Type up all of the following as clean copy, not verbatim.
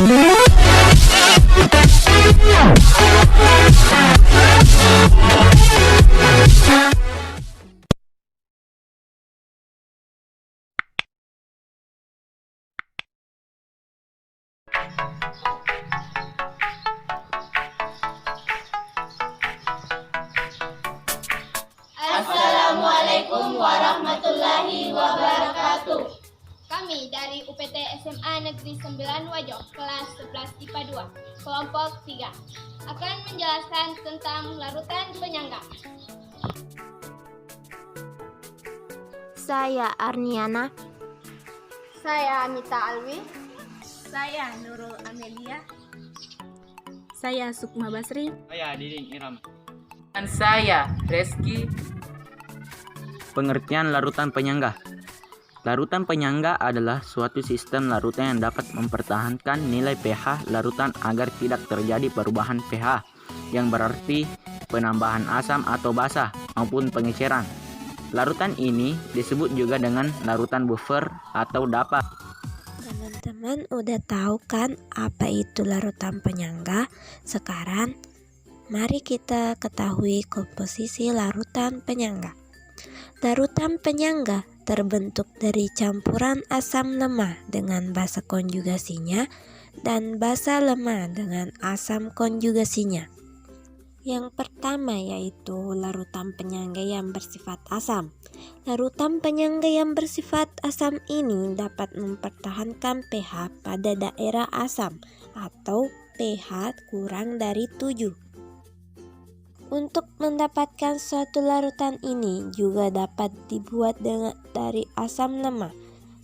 Assalamualaikum warahmatullahi wabarakatuh. Kami dari UPT SMA Negeri 9 Wajo, kelas 11 IPA 2, kelompok 3, akan menjelaskan tentang larutan penyangga. Saya Arniana. Saya Anita Alwi. Saya Nurul Amelia. Saya Sukma Basri. Saya Diding Iram. Dan saya Reski. Pengertian larutan penyangga. Larutan penyangga adalah suatu sistem larutan yang dapat mempertahankan nilai pH larutan agar tidak terjadi perubahan pH, yang berarti penambahan asam atau basa maupun pengeceran. Larutan ini disebut juga dengan larutan buffer atau DAPA. Teman-teman udah tahu kan apa itu larutan penyangga? Sekarang mari kita ketahui komposisi larutan penyangga. Larutan penyangga terbentuk dari campuran asam lemah dengan basa konjugasinya dan basa lemah dengan asam konjugasinya. Yang pertama yaitu larutan penyangga yang bersifat asam. Larutan penyangga yang bersifat asam ini dapat mempertahankan pH pada daerah asam atau pH kurang dari 7. Untuk mendapatkan suatu larutan ini juga dapat dibuat dari asam lemah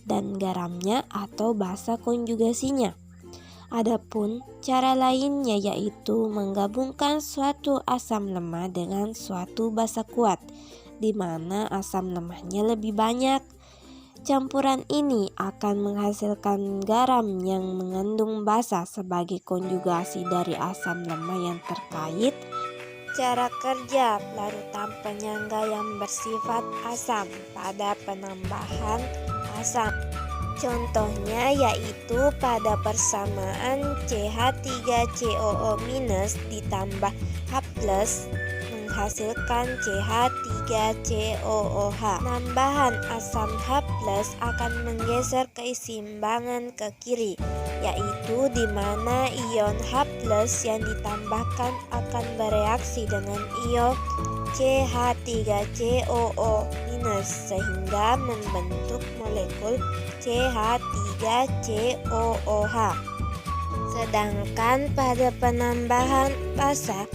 dan garamnya atau basa konjugasinya. Adapun cara lainnya yaitu menggabungkan suatu asam lemah dengan suatu basa kuat, di mana asam lemahnya lebih banyak. Campuran ini akan menghasilkan garam yang mengandung basa sebagai konjugasi dari asam lemah yang terkait. Cara kerja larutan penyangga yang bersifat asam pada penambahan asam. Contohnya yaitu pada persamaan CH3COO- ditambah H+ menghasilkan CH3COOH. Nambahan asam H+ akan menggeser keseimbangan ke kiri, yaitu di mana ion H+ yang ditambahkan akan bereaksi dengan ion CH3COO- sehingga membentuk molekul CH3COOH. Sedangkan pada penambahan basa,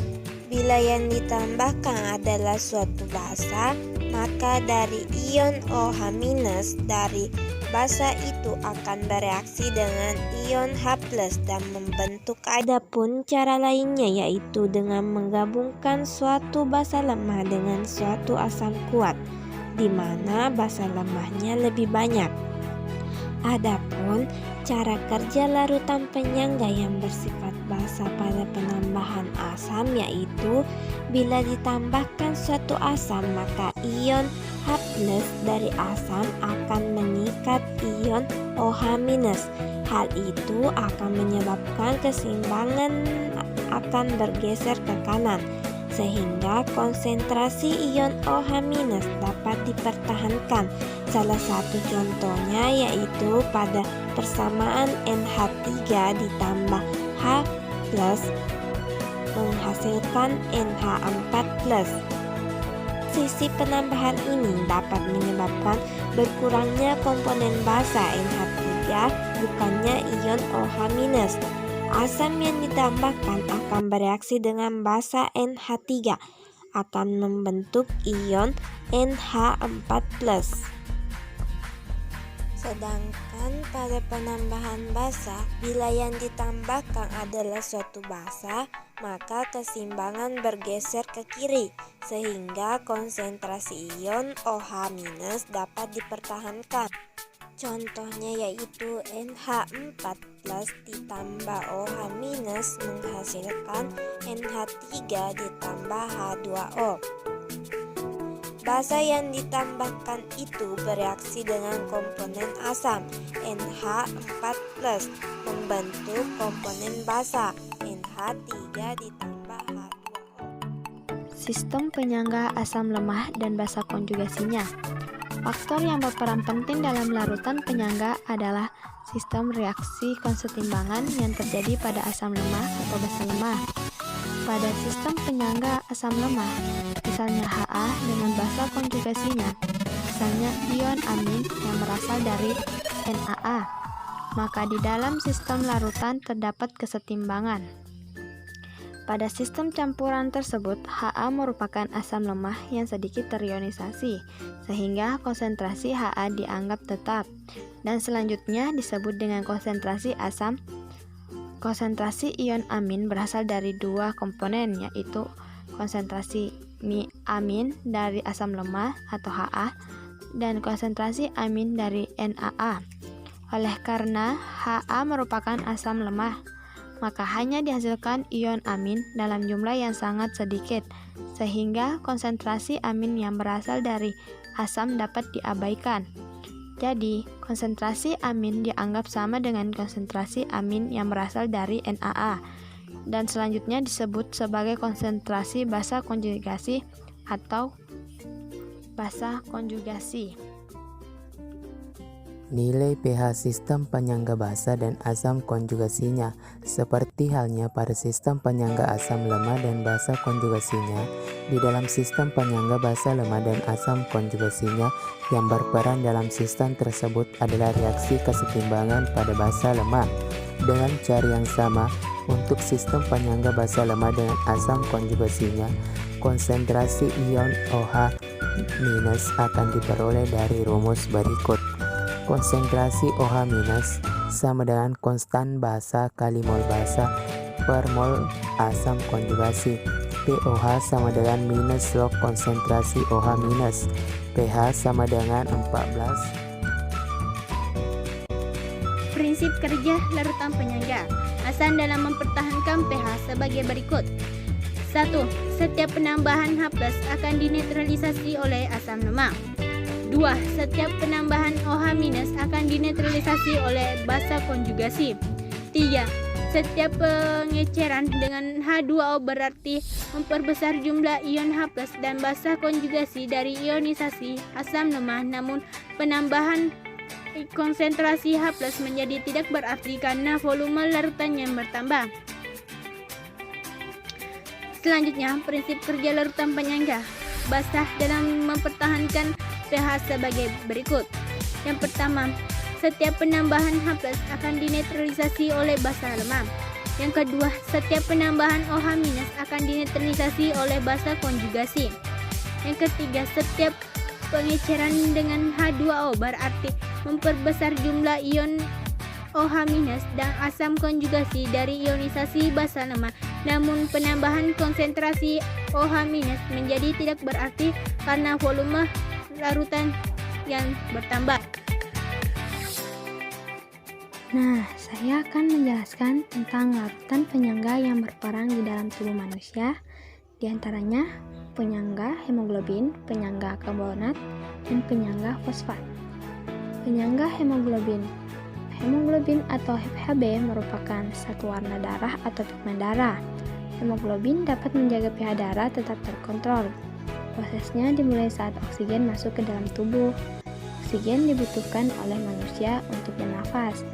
bila yang ditambahkan adalah suatu basa, maka dari ion OH- dari basa itu akan bereaksi dengan ion H+ dan membentuk. Adapun cara lainnya yaitu dengan menggabungkan suatu basa lemah dengan suatu asam kuat, di mana basa lemahnya lebih banyak. Adapun cara kerja larutan penyangga yang bersifat basa pada penambahan asam yaitu bila ditambahkan suatu asam maka ion H+ dari asam akan mengikat ion OH-. Hal itu akan menyebabkan keseimbangan akan bergeser ke kanan, sehingga konsentrasi ion OH- dapat dipertahankan. Salah satu contohnya yaitu pada persamaan NH3 ditambah H+ menghasilkan NH4+. Sisi penambahan ini dapat menyebabkan berkurangnya komponen basa NH3 bukannya ion OH-. Asam yang ditambahkan akan bereaksi dengan basa NH3 akan membentuk ion NH4+. Sedangkan pada penambahan basa, bila yang ditambahkan adalah suatu basa, maka keseimbangan bergeser ke kiri, sehingga konsentrasi ion OH- dapat dipertahankan. Contohnya yaitu NH4+ ditambah OH- menghasilkan NH3 ditambah H2O. Basa yang ditambahkan itu bereaksi dengan komponen asam NH4+ membentuk komponen basa NH3 ditambah H2O. Sistem penyangga asam lemah dan basa konjugasinya. Faktor yang berperan penting dalam larutan penyangga adalah sistem reaksi kesetimbangan yang terjadi pada asam lemah atau basa lemah. Pada sistem penyangga asam lemah, misalnya Ha dengan basa konjugasinya, misalnya ion amin yang berasal dari NaA, maka di dalam sistem larutan terdapat kesetimbangan. Pada sistem campuran tersebut, Ha merupakan asam lemah yang sedikit terionisasi, sehingga konsentrasi Ha dianggap tetap, dan selanjutnya disebut dengan konsentrasi asam. Konsentrasi ion amin berasal dari dua komponen, yaitu konsentrasi amin dari asam lemah atau Ha dan konsentrasi amin dari NaA. Oleh karena Ha merupakan asam lemah, maka hanya dihasilkan ion amin dalam jumlah yang sangat sedikit, sehingga konsentrasi amin yang berasal dari asam dapat diabaikan. Jadi, konsentrasi amin dianggap sama dengan konsentrasi amin yang berasal dari NaA, dan selanjutnya disebut sebagai konsentrasi basa konjugasi atau basa konjugasi. Nilai pH sistem penyangga basa dan asam konjugasinya. Seperti halnya pada sistem penyangga asam lemah dan basa konjugasinya, di dalam sistem penyangga basa lemah dan asam konjugasinya yang berperan dalam sistem tersebut adalah reaksi kesetimbangan pada basa lemah. Dengan cara yang sama, untuk sistem penyangga basa lemah dengan asam konjugasinya, konsentrasi ion OH- akan diperoleh dari rumus berikut. Konsentrasi OH- sama dengan konstan basa kali mol basa per mol asam konjugasi. pOH sama dengan minus log konsentrasi OH-. pH sama dengan 14. Prinsip kerja larutan penyangga asam dalam mempertahankan pH sebagai berikut. 1. Setiap penambahan H+ akan dinetralisasi oleh asam lemah. 2. Setiap penambahan OH- akan dinetralisasi oleh basa konjugasi. 3. Setiap pengeceran dengan H2O berarti memperbesar jumlah ion H+ dan basa konjugasi dari ionisasi asam lemah, namun penambahan konsentrasi H+ menjadi tidak berarti karena volume larutannya bertambah. Selanjutnya, prinsip kerja larutan penyangga basa dalam mempertahankan pH sebagai berikut. Yang pertama, setiap penambahan H+ akan dinetralisasi oleh basa lemah. Yang kedua, setiap penambahan OH- akan dinetralisasi oleh basa konjugasi. Yang ketiga, setiap pengeceran dengan H2O berarti memperbesar jumlah ion OH- dan asam konjugasi dari ionisasi basa lemah, namun penambahan konsentrasi OH- menjadi tidak berarti karena volume larutan yang bertambah. Nah, saya akan menjelaskan tentang larutan penyangga yang berperan di dalam tubuh manusia, di antaranya penyangga hemoglobin, penyangga karbonat, dan penyangga fosfat. Penyangga hemoglobin. Hemoglobin atau Hb merupakan satu warna darah atau pigmen darah. Hemoglobin dapat menjaga pH darah tetap terkontrol. Prosesnya dimulai saat oksigen masuk ke dalam tubuh. Oksigen dibutuhkan oleh manusia untuk bernafas.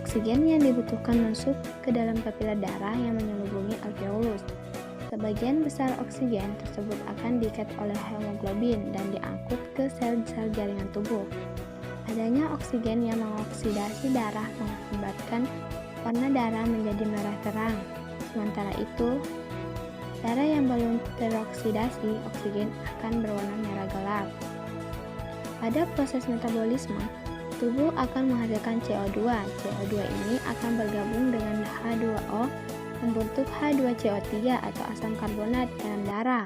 Oksigen yang dibutuhkan masuk ke dalam kapiler darah yang menyelubungi alveolus. Sebagian besar oksigen tersebut akan diikat oleh hemoglobin dan diangkut ke sel-sel jaringan tubuh. Adanya oksigen yang mengoksidasi darah mengakibatkan warna darah menjadi merah terang. Sementara itu, darah yang belum teroksidasi oksigen akan berwarna merah gelap. Pada proses metabolisme, tubuh akan menghasilkan CO2. CO2 ini akan bergabung dengan H2O membentuk H2CO3 atau asam karbonat dalam darah.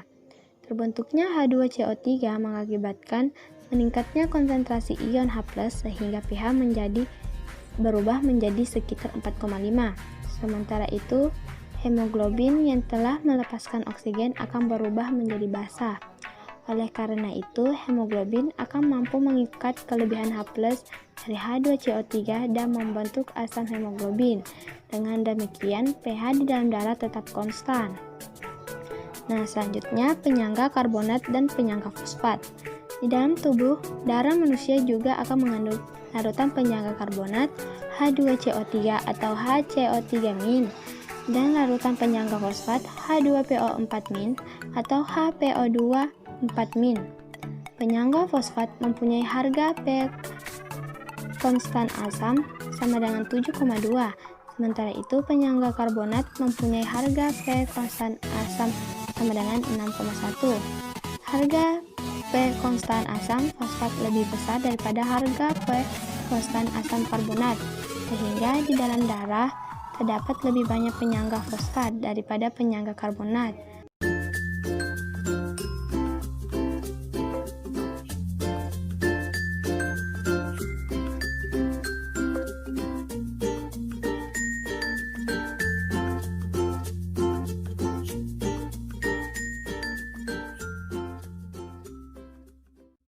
Terbentuknya H2CO3 mengakibatkan meningkatnya konsentrasi ion H+ sehingga pH berubah menjadi sekitar 4,5. Sementara itu, hemoglobin yang telah melepaskan oksigen akan berubah menjadi basa. Oleh karena itu, hemoglobin akan mampu mengikat kelebihan H+ dari H2CO3 dan membentuk asam hemoglobin. Dengan demikian, pH di dalam darah tetap konstan. Nah, selanjutnya penyangga karbonat dan penyangga fosfat. Di dalam tubuh, darah manusia juga akan mengandung larutan penyangga karbonat H2CO3 atau HCO3- dan larutan penyangga fosfat H2PO4- atau HPO2 4-. Penyangga fosfat mempunyai harga P konstan asam sama dengan 7,2. Sementara itu penyangga karbonat mempunyai harga P konstan asam sama dengan 6,1. Harga P konstan asam fosfat lebih besar daripada harga P konstan asam karbonat, sehingga di dalam darah terdapat lebih banyak penyangga fosfat daripada penyangga karbonat.